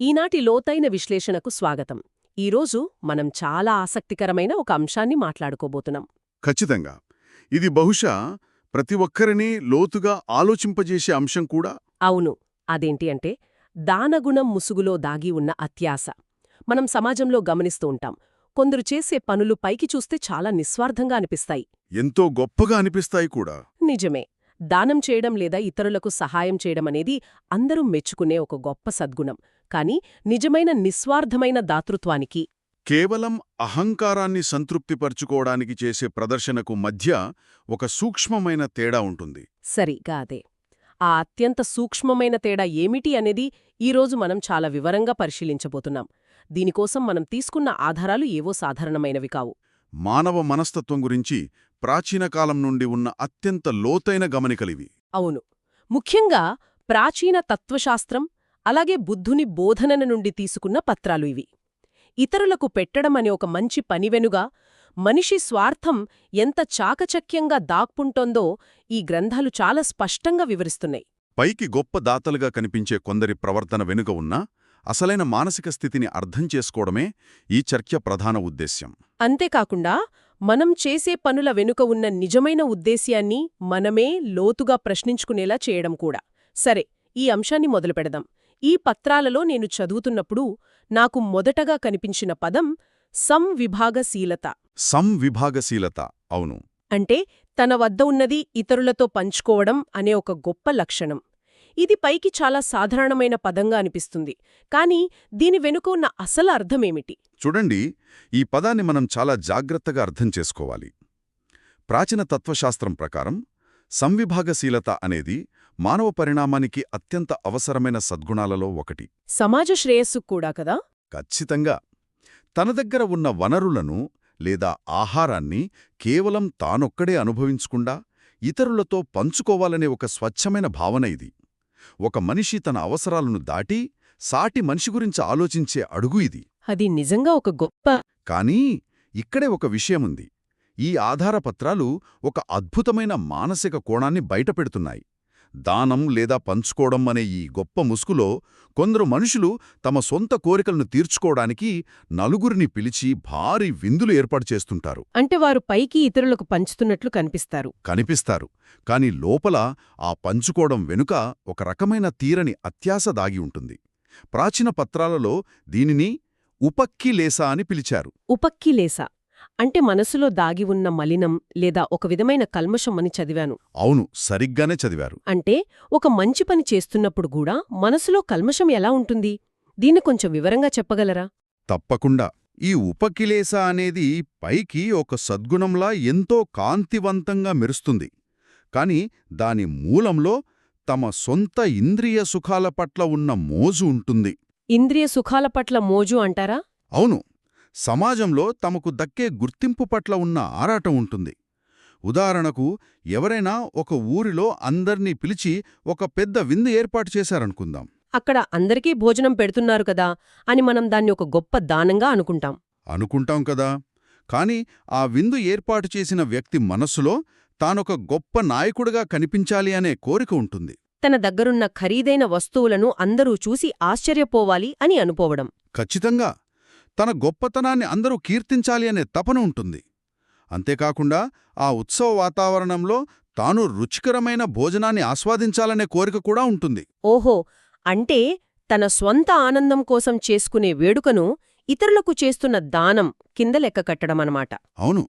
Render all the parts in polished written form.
ఈనాటి లోతైన విశ్లేషణకు స్వాగతం. ఈరోజు మనం చాలా ఆసక్తికరమైన ఒక అంశాన్ని మాట్లాడుకోబోతున్నాం. ఖచ్చితంగా. ఇది బహుశా ప్రతి ఒక్కరినీ లోతుగా ఆలోచింపజేసే అంశం కూడా. అవును, అదేంటి అంటే దానగుణం ముసుగులో దాగి ఉన్న అత్యాశ. మనం సమాజంలో గమనిస్తూ ఉంటాం. కొందరు చేసే పనులు పైకి చూస్తే చాలా నిస్వార్థంగా అనిపిస్తాయి. ఎంతో గొప్పగా అనిపిస్తాయి కూడా. నిజమే. దానం చేయడం లేదా ఇతరులకు సహాయం చేయడం అనేది అందరూ మెచ్చుకునే ఒక గొప్ప సద్గుణం. కాని నిజమైన నిస్వార్థమైన దాతృత్వానికి, కేవలం అహంకారాన్ని సంతృప్తిపరచుకోవడానికి చేసే ప్రదర్శనకు మధ్య ఒక సూక్ష్మమైన తేడా ఉంటుంది. సరిగా అదే. ఆ అత్యంత సూక్ష్మమైన తేడా ఏమిటి అనేది ఈరోజు మనం చాలా వివరంగా పరిశీలించబోతున్నాం. దీనికోసం మనం తీసుకున్న ఆధారాలు ఏవో సాధారణమైనవి కావు. మానవ మనస్తత్వం గురించి ప్రాచీన కాలం నుండి ఉన్న అత్యంత లోతైన గమనికలివి. అవును, ముఖ్యంగా ప్రాచీన తత్వశాస్త్రం, అలాగే బుద్ధుని బోధనల నుండి తీసుకున్న పత్రాలు ఇవి. ఇతరులకు పెట్టడం అనే ఒక మంచి పనివెనుగా మనిషి స్వార్థం ఎంత చాకచక్యంగా దాక్పుంటోందో ఈ గ్రంథాలు చాలా స్పష్టంగా వివరిస్తున్నాయి. పైకి గొప్ప దాతలుగా కనిపించే కొందరి ప్రవర్తన వెనుక ఉన్న అసలైన మానసిక స్థితిని అర్థం చేసుకోవడమే ఈ చర్చ ప్రధాన ఉద్దేశ్యం. అంతేకాకుండా మనం చేసే పనుల వెనుక ఉన్న నిజమైన ఉద్దేశ్యాన్ని మనమే లోతుగా ప్రశ్నించుకునేలా చేయడం కూడా. సరే, ఈ అంశాన్ని మొదలుపెడదాం. ఈ పత్రాలలో నేను చదువుతున్నప్పుడు నాకు మొదటగా కనిపించిన పదం సంవిభాగశీలత. సంవిభాగశీలత, అవును. అంటే తన వద్ద ఉన్నది ఇతరులతో పంచుకోవడం అనే ఒక గొప్ప లక్షణం. ఇది పైకి చాలా సాధారణమైన పదంగా అనిపిస్తుంది. కానీ దీని వెనుక ఉన్న అసలు అర్థమేమిటి? చూడండి, ఈ పదాన్ని మనం చాలా జాగ్రత్తగా అర్థం చేసుకోవాలి. ప్రాచీన తత్వశాస్త్రం ప్రకారం సంవిభాగశీలత అనేది మానవ పరిణామానికి అత్యంత అవసరమైన సద్గుణాలలో ఒకటి. సమాజ శ్రేయస్సుకు కూడా కదా? ఖచ్చితంగా. తన దగ్గర ఉన్న వనరులను లేదా ఆహారాన్ని కేవలం తానొక్కడే అనుభవించకుండా ఇతరులతో పంచుకోవాలనే ఒక స్వచ్ఛమైన భావన ఇది. ఒక మనిషి తన అవసరాలను దాటి సాటి మనిషి గురించి ఆలోచించే అడుగు ఇది. అది నిజంగా ఒక గొప్ప. కానీ ఇక్కడే ఒక విషయముంది. ఈ ఆధారపత్రాలు ఒక అద్భుతమైన మానసిక కోణాన్ని బయటపెడుతున్నాయి. దానం లేదా పంచుకోవడం అనే ఈ గొప్ప ముసుగులో కొందరు మనుషులు తమ సొంత కోరికలను తీర్చుకోవడానికి నలుగురిని పిలిచి భారీ విందులు ఏర్పాటు చేస్తుంటారు. అంటే వారు పైకి ఇతరులకు పంచుతున్నట్లు కనిపిస్తారు. కాని లోపల ఆ పంచుకోవడం వెనుక ఒక రకమైన తీరని అత్యాశ దాగి ఉంటుంది. ప్రాచీన పత్రాలలో దీనిని ఉపక్కిలేశ అని పిలిచారు. ఉపక్కిలేశ అంటే మనసులో దాగి ఉన్న మలినం లేదా ఒక విధమైన కల్మషం అని చదివాను. అవును, సరిగ్గానే చదివారు. అంటే ఒక మంచి పని చేస్తున్నప్పుడు కూడా మనసులో కల్మషం ఎలా ఉంటుంది? దీన్ని కొంచెం వివరంగా చెప్పగలరా? తప్పకుండా. ఈ ఉపకిలేశ అనేది పైకి ఒక సద్గుణంలా ఎంతో కాంతివంతంగా మెరుస్తుంది. కాని దాని మూలంలో తమ సొంత ఇంద్రియ సుఖాల పట్ల ఉన్న మోజు ఉంటుంది. ఇంద్రియ సుఖాల పట్ల మోజు అంటారా? అవును. సమాజంలో తమకు దక్కే గుర్తింపు పట్ల ఉన్న ఆరాటం ఉంటుంది. ఉదాహరణకు, ఎవరైనా ఒక ఊరిలో అందర్నీ పిలిచి ఒక పెద్ద విందు ఏర్పాటు చేశారనుకుందాం. అక్కడ అందరికీ భోజనం పెడుతున్నారు కదా అని మనం దాన్ని ఒక గొప్ప దానంగా అనుకుంటాం కదా. కాని ఆ విందు ఏర్పాటు చేసిన వ్యక్తి మనస్సులో తానొక గొప్ప నాయకుడిగా కనిపించాలి అనే కోరిక ఉంటుంది. తన దగ్గరున్న ఖరీదైన వస్తువులను అందరూ చూసి ఆశ్చర్యపోవాలి అని అనుకోవడం. ఖచ్చితంగా. తన గొప్పతనాన్ని అందరూ కీర్తించాలి అనే తపన ఉంటుంది. అంతేకాకుండా ఆ ఉత్సవ వాతావరణంలో తాను రుచికరమైన భోజనాన్ని ఆస్వాదించాలనే కోరిక కూడా ఉంటుంది. ఓహో, అంటే తన స్వంత ఆనందం కోసం చేసుకునే వేడుకను ఇతరులకు చేస్తున్న దానం కింద లెక్క కట్టడమన్నమాట. అవును.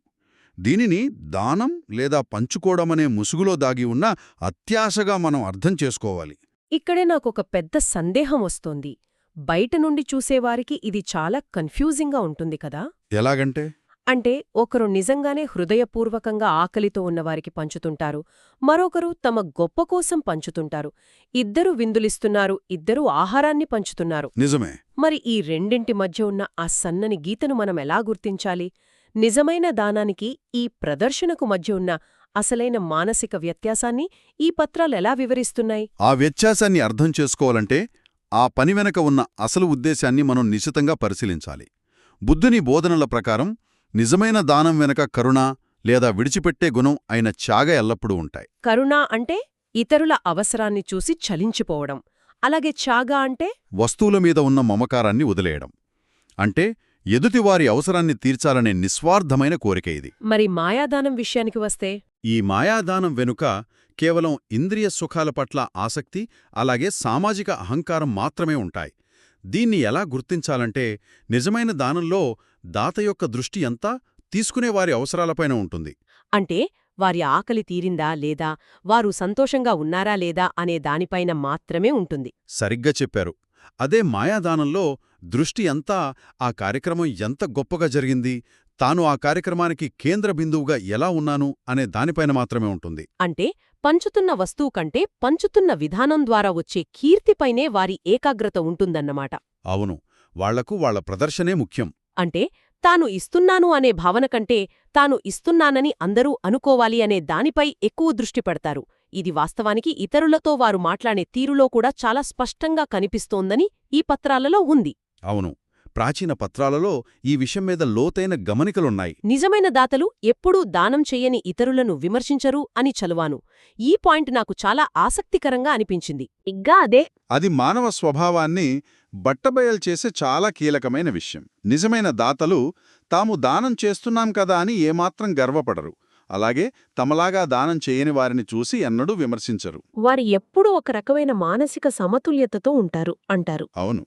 దీనిని దానం లేదా పంచుకోవడమనే ముసుగులో దాగి ఉన్న అత్యాశగా మనం అర్థం చేసుకోవాలి. ఇక్కడే నాకొక పెద్ద సందేహం వస్తోంది. బయట నుండి చూసేవారికి ఇది చాలా కన్ఫ్యూజింగ్గా ఉంటుంది కదా? ఎలాగంటే? అంటే ఒకరు నిజంగానే హృదయపూర్వకంగా ఆకలితో ఉన్నవారికి పంచుతుంటారు, మరొకరు తమ గొప్ప కోసం పంచుతుంటారు. ఇద్దరు విందులిస్తున్నారు, ఇద్దరూ ఆహారాన్ని పంచుతున్నారు. నిజమే. మరి ఈ రెండింటి మధ్య ఉన్న ఆ సన్నని గీతను మనం ఎలా గుర్తించాలి? నిజమైన దానానికి ఈ ప్రదర్శనకు మధ్య ఉన్న అసలైన మానసిక వ్యత్యాసాన్ని ఈ పత్రాలెలా వివరిస్తున్నాయి? ఆ వ్యత్యాసాన్ని అర్థం చేసుకోవాలంటే ఆ పని వెనక ఉన్న అసలు ఉద్దేశాన్ని మనం నిశితంగా పరిశీలించాలి. బుద్ధుని బోధనల ప్రకారం నిజమైన దానం వెనక కరుణ లేదా విడిచిపెట్టే గుణం అయిన త్యాగ ఎల్లప్పుడూ ఉంటాయి. కరుణ అంటే ఇతరుల అవసరాన్ని చూసి చలించిపోవడం, అలాగే త్యాగ అంటే వస్తువుల మీద ఉన్న మమకారాన్ని వదిలేయడం. అంటే ఎదుటివారి అవసరాన్ని తీర్చాలనే నిస్వార్థమైన కోరిక ఇది. మరి మాయాదానం విషయానికి వస్తే ఈ మాయాదానం వెనుక కేవలం ఇంద్రియ సుఖాల పట్ల ఆసక్తి, అలాగే సామాజిక అహంకారం మాత్రమే ఉంటాయి. దీన్ని ఎలా గుర్తించాలంటే, నిజమైన దానంలో దాత యొక్క దృష్టి అంతా తీసుకునేవారి అవసరాలపైన ఉంటుంది. అంటే వారి ఆకలి తీరిందా లేదా, వారు సంతోషంగా ఉన్నారా లేదా అనే దానిపైన మాత్రమే ఉంటుంది. సరిగ్గా చెప్పారు. అదే మాయాదానంలో దృష్టి అంతా ఆ కార్యక్రమం ఎంత గొప్పగా జరిగింది, తాను ఆ కార్యక్రమానికి కేంద్ర బిందువుగా ఎలా ఉన్నాను అనే దానిపైన మాత్రమే ఉంటుంది. అంటే పంచుతున్న వస్తువు కంటే పంచుతున్న విధానం ద్వారా వచ్చే కీర్తిపైనే వారి ఏకాగ్రత ఉంటుందన్నమాట. అవును, వాళ్లకు వాళ్ల ప్రదర్శనే ముఖ్యం. అంటే తాను ఇస్తున్నాను అనే భావన కంటే తాను ఇస్తున్నానని అందరూ అనుకోవాలి అనే దానిపై ఎక్కువ దృష్టి పెడతారు. ఇది వాస్తవానికి ఇతరులతో వారు మాట్లాడే తీరులో కూడా చాలా స్పష్టంగా కనిపిస్తోందని ఈ పత్రాలలో ఉంది. అవును, ప్రాచీన పత్రాలలో ఈ విషయం మీద లోతైన గమనికలున్నాయి. నిజమైన దాతలు ఎప్పుడూ దానం చెయ్యని ఇతరులను విమర్శించరు అని చలువాను. ఈ పాయింట్ నాకు చాలా ఆసక్తికరంగా అనిపించింది. అది మానవ స్వభావాన్ని బట్టబయలు చేసే చాలా కీలకమైన విషయం. నిజమైన దాతలు తాము దానం చేస్తున్నాం కదా అని ఏమాత్రం గర్వపడరు. అలాగే తమలాగా దానం చేయని వారిని చూసి ఎన్నడూ విమర్శించరు. వారు ఎప్పుడూ ఒక రకమైన మానసిక సమతుల్యతతో ఉంటారు అంటారు. అవును,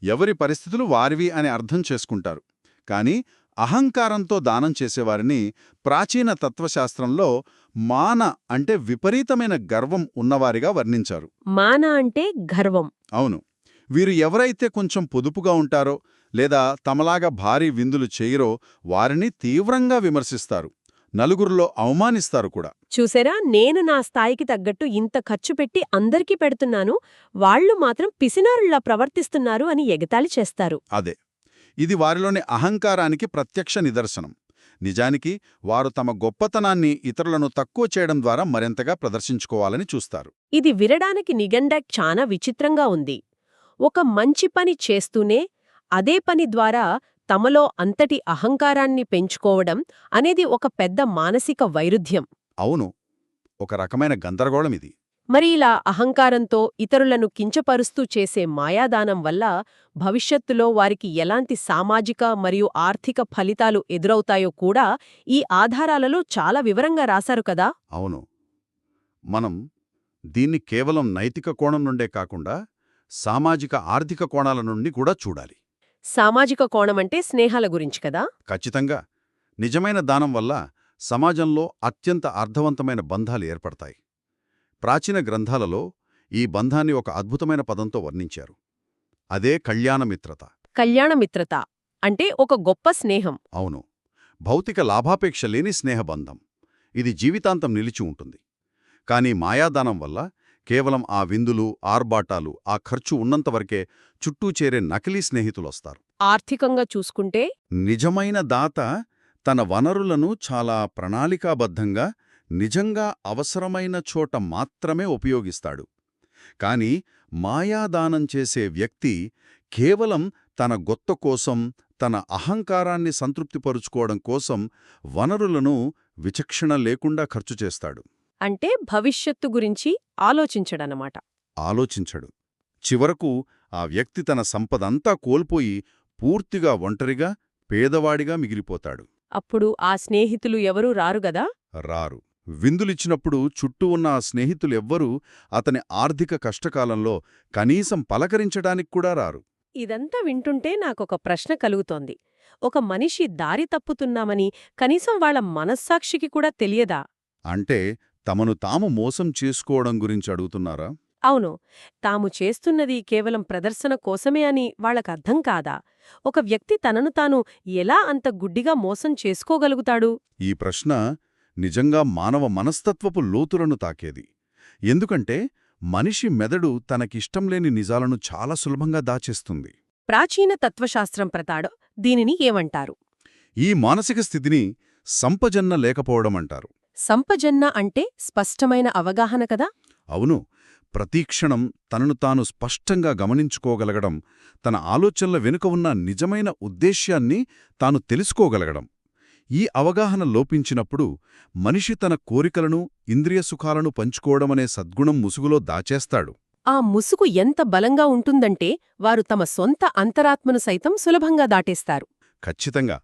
ఎవరి పరిస్థితులు వారివి అని అర్థం చేసుకుంటారు. కాని అహంకారంతో దానం చేసేవారిని ప్రాచీన తత్వశాస్త్రంలో మాన అంటే విపరీతమైన గర్వం ఉన్నవారిగా వర్ణించారు. మాన అంటే గర్వం. అవును, వీరు ఎవరైతే కొంచెం పొదుపుగా ఉంటారో లేదా తమలాగా భారీ విందులు చేయరో వారిని తీవ్రంగా విమర్శిస్తారు, నలుగురిలో అవమానిస్తారు కూడా. చూసారా, నేను నా స్థాయికి తగ్గట్టు ఇంత ఖర్చు పెట్టి అందరికీ పెడుతున్నాను, వాళ్లు మాత్రం పిసినారుల్లా ప్రవర్తిస్తున్నారు అని ఎగతాళి చేస్తారు. అదే, ఇది వారిలోని అహంకారానికి ప్రత్యక్ష నిదర్శనం. నిజానికి వారు తమ గొప్పతనాన్ని ఇతరులను తక్కువ చేయడం ద్వారా మరింతగా ప్రదర్శించుకోవాలని చూస్తారు. ఇది వినడానికి నిగండా చాలా విచిత్రంగా ఉంది. ఒక మంచి పని చేస్తూనే అదే పని ద్వారా తమలో అంతటి అహంకారాన్ని పెంచుకోవడం అనేది ఒక పెద్ద మానసిక వైరుధ్యం. అవును, ఒక రకమైన గందరగోళమిది. మరి ఇలా అహంకారంతో ఇతరులను కించపరుస్తూ చేసే మాయాదానం వల్ల భవిష్యత్తులో వారికి ఎలాంటి సామాజిక మరియు ఆర్థిక ఫలితాలు ఎదురవుతాయో కూడా ఈ ఆధారాలలో చాలా వివరంగా రాశారు కదా. అవును, మనం దీన్ని కేవలం నైతిక కోణం నుండే కాకుండా సామాజిక ఆర్థిక కోణాల నుండి కూడా చూడాలి. సామాజిక కోణమంటే స్నేహాల గురించి కదా. ఖచ్చితంగా. నిజమైన దానం వల్ల సమాజంలో అత్యంత అర్థవంతమైన బంధాలు ఏర్పడతాయి. ప్రాచీన గ్రంథాలలో ఈ బంధాన్ని ఒక అద్భుతమైన పదంతో వర్ణించారు. అదే కళ్యాణమిత్రత. కళ్యాణమిత్రత అంటే ఒక గొప్ప స్నేహం. అవును, భౌతిక లాభాపేక్ష లేని స్నేహబంధం. ఇది జీవితాంతం నిలిచి ఉంటుంది. కానీ మాయాదానం వల్ల కేవలం ఆ విందులు, ఆర్బాటాలు, ఆ ఖర్చు ఉన్నంతవరకే చుట్టూ చేరే నకిలీ స్నేహితులొస్తారు. ఆర్థికంగా చూసుకుంటే నిజమైన దాత తన వనరులను చాలా ప్రణాళికాబద్ధంగా, నిజంగా అవసరమైన చోట మాత్రమే ఉపయోగిస్తాడు. కాని మాయాదానం చేసే వ్యక్తి కేవలం తన గొత్త కోసం, తన అహంకారాన్ని సంతృప్తిపరుచుకోవడం కోసం వనరులను విచక్షణ లేకుండా ఖర్చు చేస్తాడు. అంటే భవిష్యత్తు గురించి ఆలోచించడన్నమాట. ఆలోచించడు. చివరకు ఆ వ్యక్తి తన సంపదంతా కోల్పోయి పూర్తిగా ఒంటరిగా, పేదవాడిగా మిగిలిపోతాడు. అప్పుడు ఆ స్నేహితులు ఎవరూ రారుగదా. రారు. విందులిచ్చినప్పుడు చుట్టూ ఉన్న ఆ స్నేహితులెవ్వరూ అతని ఆర్థిక కష్టకాలంలో కనీసం పలకరించడానికి కూడా రారు. ఇదంతా వింటుంటే నాకొక ప్రశ్న కలుగుతోంది. ఒక మనిషి దారి తప్పుతున్నామని కనీసం వాళ్ల మనస్సాక్షికి కూడా తెలియదా? అంటే తమను తాము మోసం చేసుకోవడం గురించి అడుగుతున్నారా? అవును, తాము చేస్తున్నది కేవలం ప్రదర్శన కోసమే అని వాళ్లకర్థం కాదా? ఒక వ్యక్తి తనను తాను ఎలా అంత గుడ్డిగా మోసం చేసుకోగలుగుతాడు? ఈ ప్రశ్న నిజంగా మానవ మనస్తత్వపు లోతులను తాకేది. ఎందుకంటే మనిషి మెదడు తనకిష్టంలేని నిజాలను చాలా సులభంగా దాచేస్తుంది. ప్రాచీన తత్వశాస్త్రం ప్రతాడు దీనిని ఏమంటారు? ఈ మానసిక స్థితిని సంపజన్న లేకపోవడమంటారు. సంపజన్న అంటే స్పష్టమైన అవగాహన కదా. అవును, ప్రతీక్షణం తనను తాను స్పష్టంగా గమనించుకోగలగడం, తన ఆలోచనల వెనుక ఉన్న నిజమైన ఉద్దేశ్యాన్ని తాను తెలుసుకోగలగడం. ఈ అవగాహన లోపించినప్పుడు మనిషి తన కోరికలను, ఇంద్రియ సుఖాలను పంచుకోవడమనే సద్గుణం ముసుగులో దాచేస్తాడు. ఆ ముసుగు ఎంత బలంగా ఉంటుందంటే వారు తమ సొంత అంతరాత్మను సైతం సులభంగా దాటేస్తారు. ఖచ్చితంగా.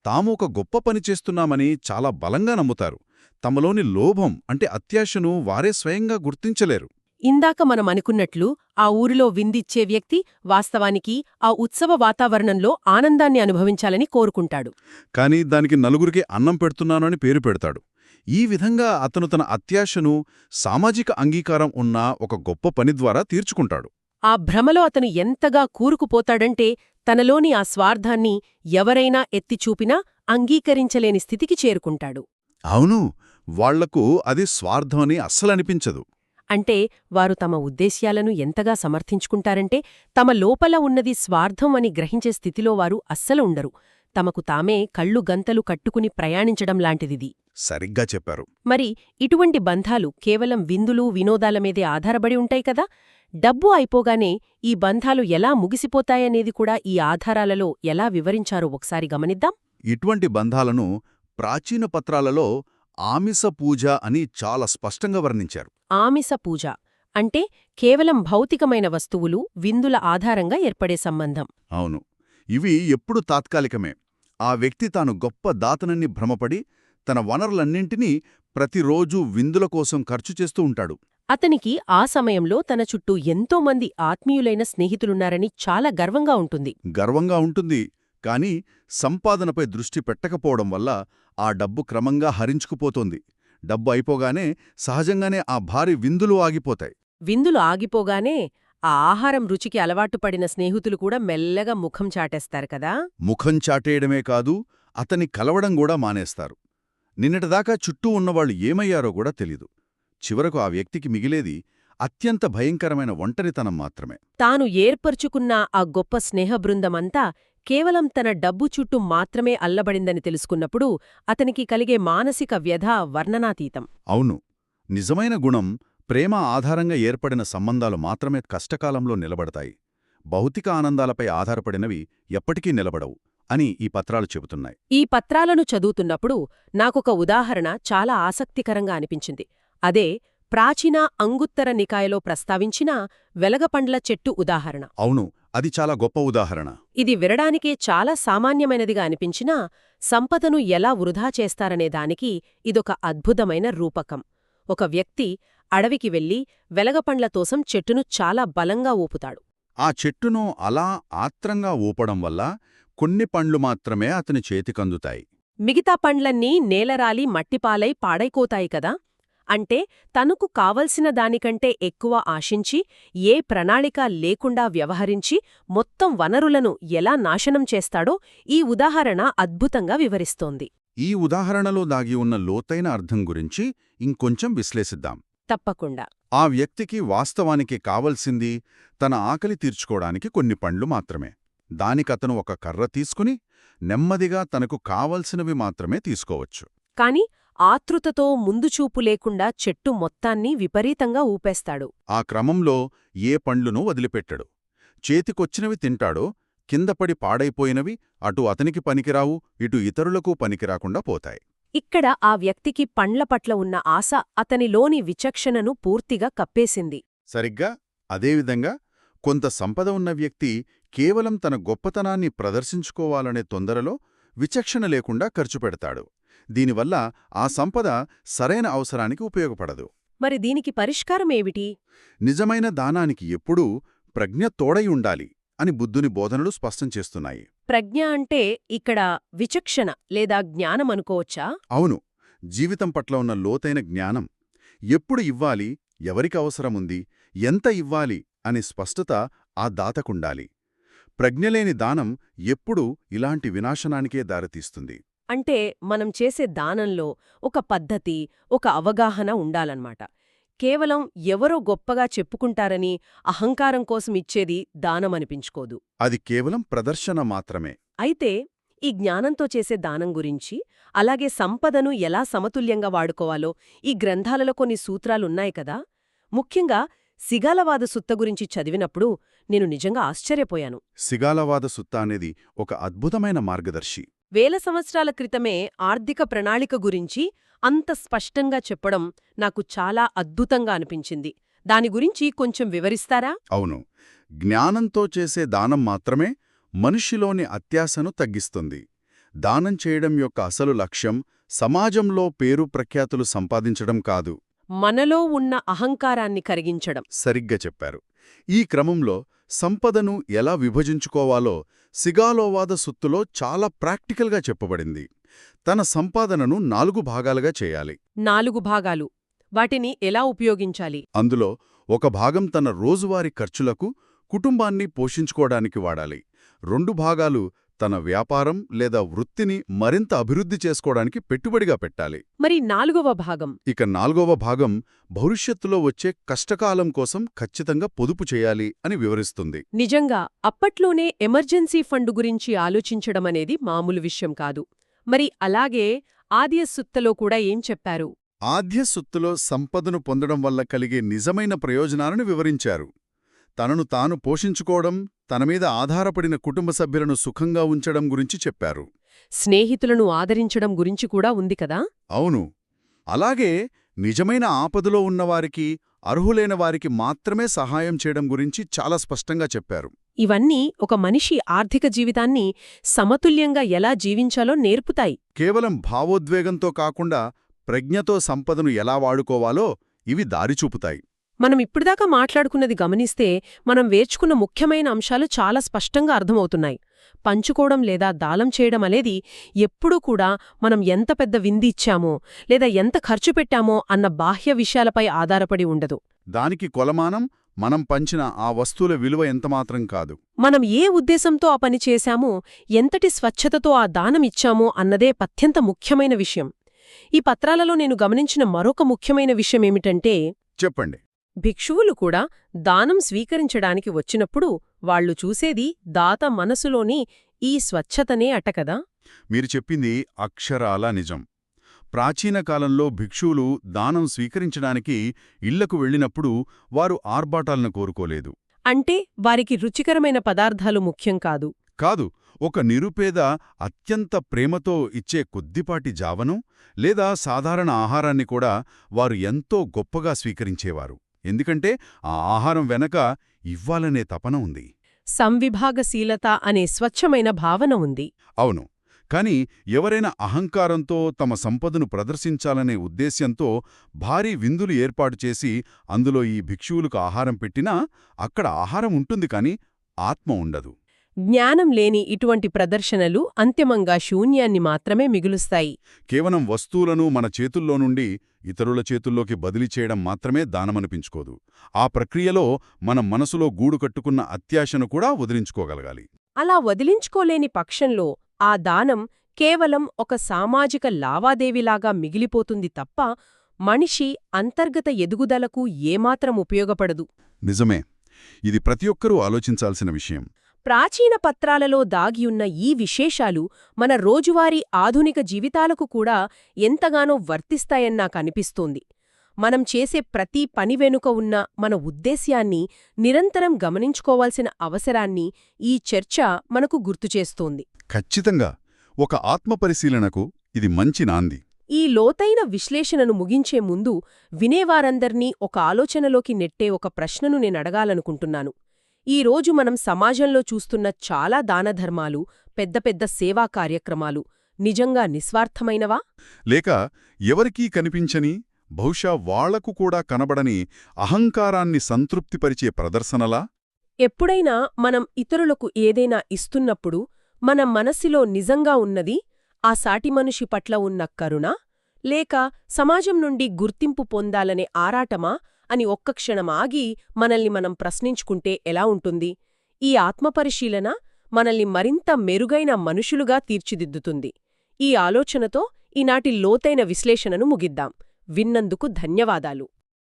తాము ఒక గొప్ప పని చేస్తున్నామని చాలా బలంగా నమ్ముతారు. తమలోని లోభం అంటే అత్యాశను వారే స్వయంగా గుర్తించలేరు. ఇందాక మనం అనుకున్నట్లు ఆ ఊరిలో విందిచ్చే వ్యక్తి వాస్తవానికి ఆ ఉత్సవ వాతావరణంలో ఆనందాన్ని అనుభవించాలని కోరుకుంటాడు. కాని దానికి నలుగురికి అన్నం పెడుతున్నానని పేరు పెడతాడు. ఈ విధంగా అతను తన అత్యాశను సామాజిక అంగీకారం ఉన్న ఒక గొప్ప పని ద్వారా తీర్చుకుంటాడు. ఆ భ్రమలో అతను ఎంతగా కూరుకుపోతాడంటే తనలోని ఆ స్వార్థాన్ని ఎవరైనా ఎత్తిచూపినా అంగీకరించలేని స్థితికి చేరుకుంటాడు. అవును, వాళ్లకు అది స్వార్థమని అస్సలనిపించదు. అంటే వారు తమ ఉద్దేశ్యాలను ఎంతగా సమర్థించుకుంటారంటే తమ లోపల ఉన్నది స్వార్థం అని గ్రహించే స్థితిలో వారు అస్సలు ఉండరు. తమకు తామే కళ్ళు గంతలు కట్టుకుని ప్రయాణించడం లాంటిదిది. సరిగ్గా చెప్పారు. మరి ఇటువంటి బంధాలు కేవలం విందులు వినోదాల మీదే ఆధారపడి ఉంటాయి కదా. డబ్బు అయిపోగానే ఈ బంధాలు ఎలా ముగిసిపోతాయనేది కూడా ఈ ఆధారాలలో ఎలా వివరించారో ఒకసారి గమనిద్దాం. ఇటువంటి బంధాలను ప్రాచీన పత్రాలలో ఆమిస పూజ అని చాలా స్పష్టంగా వర్ణించారు. ఆమిస పూజ అంటే కేవలం భౌతికమైన వస్తువులు విందుల ఆధారంగా ఏర్పడే సంబంధం. అవును, ఇవి ఎప్పుడు తాత్కాలికమే. ఆ వ్యక్తి తాను గొప్ప దాతనని భ్రమపడి తన వనరులన్నింటినీ ప్రతిరోజూ విందుల కోసం ఖర్చు చేస్తూ ఉంటాడు. అతనికి ఆ సమయంలో తన చుట్టూ ఎంతోమంది ఆత్మీయులైన స్నేహితులున్నారని చాలా గర్వంగా ఉంటుంది. కాని సంపాదనపై దృష్టి పెట్టకపోవడం వల్ల ఆ డబ్బు క్రమంగా హరించుకుపోతోంది. డబ్బు అయిపోగానే సహజంగానే ఆ భారీ విందులు ఆగిపోతాయి. విందులు ఆగిపోగానే ఆ ఆహారం రుచికి అలవాటు పడిన స్నేహితులు కూడా మెల్లగా ముఖం చాటేస్తారు కదా. ముఖం చాటేయడమే కాదు, అతని కలవడం కూడా మానేస్తారు. నిన్నటిదాకా చుట్టూ ఉన్నవాళ్లు ఏమయ్యారో కూడా తెలీదు. చివరకు ఆ వ్యక్తికి మిగిలేది అత్యంత భయంకరమైన ఒంటరితనం మాత్రమే. తాను ఏర్పరుచుకున్న ఆ గొప్ప స్నేహబృందమంతా కేవలం తన డబ్బు చుట్టూ మాత్రమే అల్లబడిందని తెలుసుకున్నప్పుడు అతనికి కలిగే మానసిక వ్యధ వర్ణనాతీతం. అవును, నిజమైన గుణం ప్రేమ ఆధారంగా ఏర్పడిన సంబంధాలు మాత్రమే కష్టకాలంలో నిలబడతాయి. భౌతిక ఆనందాలపై ఆధారపడినవి ఎప్పటికీ నిలబడవు అని ఈ పత్రాలు చెబుతున్నాయి. ఈ పత్రాలను చదువుతున్నప్పుడు నాకొక ఉదాహరణ చాలా ఆసక్తికరంగా అనిపించింది. అదే ప్రాచీన అంగుత్తర నికాయలో ప్రస్తావించిన వెలగపండ్ల చెట్టు ఉదాహరణ. అవును, అది చాలా గొప్ప ఉదాహరణ. ఇది వినడానికే చాలా సామాన్యమైనదిగా అనిపించినా సంపదను ఎలా వృధా చేస్తారనే దానికి ఇదొక అద్భుతమైన రూపకం. ఒక వ్యక్తి అడవికి వెళ్లి వెలగపండ్లతోసం చెట్టును చాలా బలంగా ఊపుతాడు. ఆ చెట్టును అలా ఆత్రంగా ఊపడం వల్ల కొన్ని పండ్లు మాత్రమే అతని చేతికందుతాయి. మిగతా పండ్లన్నీ నేలరాలి మట్టిపాలై పాడైపోతాయి కదా. అంటే తనకు కావలసిన దానికంటే ఎక్కువ ఆశించి ఏ ప్రణాళిక లేకుండా వ్యవహరించి మొత్తం వనరులను ఎలా నాశనం చేస్తాడో ఈ ఉదాహరణ అద్భుతంగా వివరిస్తోంది. ఈ ఉదాహరణలో దాగి ఉన్న లోతైన అర్థం గురించి ఇంకొంచెం విశ్లేషిద్దాం. తప్పకుండా. ఆ వ్యక్తికి వాస్తవానికి కావలసింది తన ఆకలి తీర్చుకోవడానికి కొన్ని పండ్లు మాత్రమే. దానికతను ఒక కర్ర తీసుకుని నెమ్మదిగా తనకు కావలసినవి మాత్రమే తీసుకోవచ్చు. కాని ఆతృతతో ముందుచూపు లేకుండా చెట్టు మొత్తాన్ని విపరీతంగా ఊపేస్తాడు. ఆ క్రమంలో ఏ పండ్లునూ వదిలిపెట్టడు. చేతికొచ్చినవి తింటాడో, కిందపడి పాడైపోయినవి అటు అతనికి పనికిరావు, ఇటు ఇతరులకు పనికిరాకుండా పోతాయి. ఇక్కడ ఆ వ్యక్తికి పండ్ల పట్ల ఉన్న ఆశ అతనిలోని విచక్షణను పూర్తిగా కప్పేసింది. సరిగ్గా అదేవిధంగా కొంత సంపద ఉన్న వ్యక్తి కేవలం తన గొప్పతనాన్ని ప్రదర్శించుకోవాలనే తొందరలో విచక్షణ లేకుండా ఖర్చు పెడతాడు. దీనివల్ల ఆ సంపద సరైన అవసరానికి ఉపయోగపడదు. మరి దీనికి పరిష్కారమేమిటి? నిజమైన దానానికి ఎప్పుడూ ప్రజ్ఞ తోడై ఉండాలి అని బుద్ధుని బోధనలు స్పష్టం చేస్తున్నాయి. ప్రజ్ఞ అంటే ఇక్కడ విచక్షణ లేదా జ్ఞానం అనుకోవచ్చా? అవును, జీవితం పట్ల ఉన్న లోతైన జ్ఞానం. ఎప్పుడు ఇవ్వాలి, ఎవరికి అవసరముంది, ఎంత ఇవ్వాలి అనే స్పష్టత ఆ దాతకుండాలి. ప్రజ్ఞలేని దానం ఎప్పుడూ ఇలాంటి వినాశనానికే దారితీస్తుంది. అంటే మనం చేసే దానంలో ఒక పద్ధతి, ఒక అవగాహన ఉండాలన్నమాట. కేవలం ఎవరో గొప్పగా చెప్పుకుంటారని అహంకారం కోసం ఇచ్చేది దానమనిపించుకోదు. అది కేవలం ప్రదర్శన మాత్రమే. అయితే ఈ జ్ఞానంతో చేసే దానం గురించి, అలాగే సంపదను ఎలా సమతుల్యంగా వాడుకోవాలో ఈ గ్రంథాలలో కొన్ని సూత్రాలున్నాయి కదా. ముఖ్యంగా సిగాలవాద సుత్త గురించి చదివినప్పుడు నేను నిజంగా ఆశ్చర్యపోయాను. సిగాలవాద సుత్త అనేది ఒక అద్భుతమైన మార్గదర్శి. వేల సంవత్సరాల క్రితమే ఆర్థిక ప్రణాళిక గురించి అంత స్పష్టంగా చెప్పడం నాకు చాలా అద్భుతంగా అనిపించింది. దాని గురించి కొంచెం వివరిస్తారా? అవును. జ్ఞానంతో చేసే దానం మాత్రమే మనిషిలోని అత్యాశను తగ్గిస్తుంది. దానం చేయడం యొక్క అసలు లక్ష్యం సమాజంలో పేరు ప్రఖ్యాతులు సంపాదించడం కాదు. మనలో ఉన్న అహంకారాన్ని కరిగించడం. సరిగ్గా చెప్పారు. ఈ క్రమంలో సంపదను ఎలా విభజించుకోవాలో సిగాలోవాద సుత్తులో చాలా ప్రాక్టికల్గా చెప్పబడింది. తన సంపాదనను 4 భాగాలుగా చేయాలి. 4 భాగాలు. వాటిని ఎలా ఉపయోగించాలి? అందులో ఒక భాగం తన రోజువారీ ఖర్చులకు, కుటుంబాన్ని పోషించుకోవడానికి వాడాలి. 2 భాగాలు తన వ్యాపారం లేదా వృత్తిని మరింత అభివృద్ధి చేసుకోవడానికి పెట్టుబడిగా పెట్టాలి. మరి 4వ భాగం? ఇక 4వ భాగం భవిష్యత్తులో వచ్చే కష్టకాలం కోసం ఖచ్చితంగా పొదుపు చేయాలి అని వివరిస్తుంది. నిజంగా అప్పట్లోనే ఎమర్జెన్సీ ఫండు గురించి ఆలోచించడమనేది మామూలు విషయం కాదు. మరి అలాగే ఆద్య సుత్తలో కూడా ఏం చెప్పారు? ఆద్య సుత్తులో సంపదను పొందడం వల్ల కలిగే నిజమైన ప్రయోజనాలను వివరించారు. తనను తాను పోషించుకోవడం, తన మీద ఆధారపడిన కుటుంబ సభ్యులను సుఖంగా ఉంచడం గురించి చెప్పారు. స్నేహితులను ఆదరించడం గురించి కూడా ఉంది కదా? అవును. అలాగే నిజమైన ఆపదలో ఉన్నవారికి, అర్హులైన వారికి మాత్రమే సహాయం చేయడం గురించి చాలా స్పష్టంగా చెప్పారు. ఇవన్నీ ఒక మనిషి ఆర్థిక జీవితాన్ని సమతుల్యంగా ఎలా జీవించాలో నేర్పుతాయి. కేవలం భావోద్వేగంతో కాకుండా ప్రజ్ఞతో సంపదను ఎలా వాడుకోవాలో ఇవి దారిచూపుతాయి. మనం ఇప్పుడుదాకా మాట్లాడుకున్నది గమనిస్తే మనం వేర్చుకున్న ముఖ్యమైన అంశాలు చాలా స్పష్టంగా అర్థమవుతున్నాయి. పంచుకోవడం లేదా దానం చేయడం అనేది ఎప్పుడూ కూడా మనం ఎంత పెద్ద విందు ఇచ్చామో లేదా ఎంత ఖర్చు పెట్టామో అన్న బాహ్య విషయాలపై ఆధారపడి ఉండదు. దానికి కొలమానం మనం పంచిన ఆ వస్తువుల విలువ ఎంతమాత్రం కాదు. మనం ఏ ఉద్దేశంతో ఆ పని చేశామో, ఎంతటి స్వచ్ఛతతో ఆ దానం ఇచ్చామో అన్నదే అత్యంత ముఖ్యమైన విషయం. ఈ పత్రాలలో నేను గమనించిన మరొక ముఖ్యమైన విషయమేమిటంటే, చెప్పండి. భిక్షువులు కూడా దానం స్వీకరించడానికి వచ్చినప్పుడు వాళ్లు చూసేది దాత మనసులోని ఈ స్వచ్ఛతనే అటకదా? మీరు చెప్పింది అక్షరాలా నిజం. ప్రాచీన కాలంలో భిక్షువులు దానం స్వీకరించడానికి ఇళ్లకు వెళ్ళినప్పుడు వారు ఆర్భాటాలను కోరుకోలేదు. అంటే వారికి రుచికరమైన పదార్థాలు ముఖ్యం కాదు. కాదు, ఒక నిరుపేద అత్యంత ప్రేమతో ఇచ్చే కొద్దిపాటి జావను లేదా సాధారణ ఆహారాన్ని కూడా వారు ఎంతో గొప్పగా స్వీకరించేవారు. ఎందుకంటే ఆ ఆహారం వెనక ఇవ్వాలనే తపన ఉంది. సంవిభాగశీలత అనే స్వచ్ఛమైన భావన ఉంది. అవును. కాని ఎవరైనా అహంకారంతో తమ సంపదను ప్రదర్శించాలనే ఉద్దేశ్యంతో భారీ విందులు ఏర్పాటు చేసి అందులో ఈ భిక్షువులకు ఆహారం పెట్టినా అక్కడ ఆహారం ఉంటుంది కాని ఆత్మ ఉండదు. జ్ఞానం లేని ఇటువంటి ప్రదర్శనలు అంతిమంగా శూన్యాన్ని మాత్రమే మిగులుస్తాయి. కేవలం వస్తువులను మన చేతుల్లో నుండి ఇతరుల చేతుల్లోకి బదిలీ చేయడం మాత్రమే దానమనిపించుకోదు. ఆ ప్రక్రియలో మనం మనసులో గూడు కట్టుకున్న అత్యాశను కూడా వదిలించుకోగలగాలి. అలా వదిలించుకోలేని పక్షంలో ఆ దానం కేవలం ఒక సామాజిక లావాదేవీలాగా మిగిలిపోతుంది తప్ప మనిషి అంతర్గత ఎదుగుదలకు ఏమాత్రం ఉపయోగపడదు. నిజమే. ఇది ప్రతి ఒక్కరూ ఆలోచించాల్సిన విషయం. ప్రాచీన పత్రాలలో దాగియున్న ఈ విశేషాలు మన రోజువారీ ఆధునిక జీవితాలకు కూడా ఎంతగానో వర్తిస్తాయని నాకనిపిస్తోంది. మనం చేసే ప్రతి పని వెనుక ఉన్న మన ఉద్దేశ్యాన్ని నిరంతరం గమనించుకోవాల్సిన అవసరాన్ని ఈ చర్చ మనకు గుర్తుచేస్తోంది. ఖచ్చితంగా. ఒక ఆత్మపరిశీలనకు ఇది మంచి నాంది. ఈ లోతైన విశ్లేషణను ముగించే ముందు వినేవారందర్నీ ఒక ఆలోచనలోకి నెట్టే ఒక ప్రశ్నను నేనడగాలనుకుంటున్నాను. ఈరోజు మనం సమాజంలో చూస్తున్న చాలా దానధర్మాలు, పెద్ద పెద్ద సేవా కార్యక్రమాలు నిజంగా నిస్వార్థమైనవా? లేక ఎవరికీ కనిపించని, బహుశా వాళ్లకు కూడా కనబడని అహంకారాన్ని సంతృప్తిపరిచే ప్రదర్శనలా? ఎప్పుడైనా మనం ఇతరులకు ఏదైనా ఇస్తున్నప్పుడు మన మనస్సులో నిజంగా ఉన్నది ఆ సాటి మనిషి పట్ల ఉన్న కరుణ, లేక సమాజం నుండి గుర్తింపు పొందాలనే ఆరాటమా అని ఒక్క క్షణం ఆగి మనల్ని మనం ప్రశ్నించుకుంటే ఎలా ఉంటుంది? ఈ ఆత్మపరిశీలన మనల్ని మరింత మెరుగైన మనుషులుగా తీర్చిదిద్దుతుంది. ఈ ఆలోచనతో ఈనాటి లోతైన విశ్లేషణను ముగిద్దాం. విన్నందుకు ధన్యవాదాలు.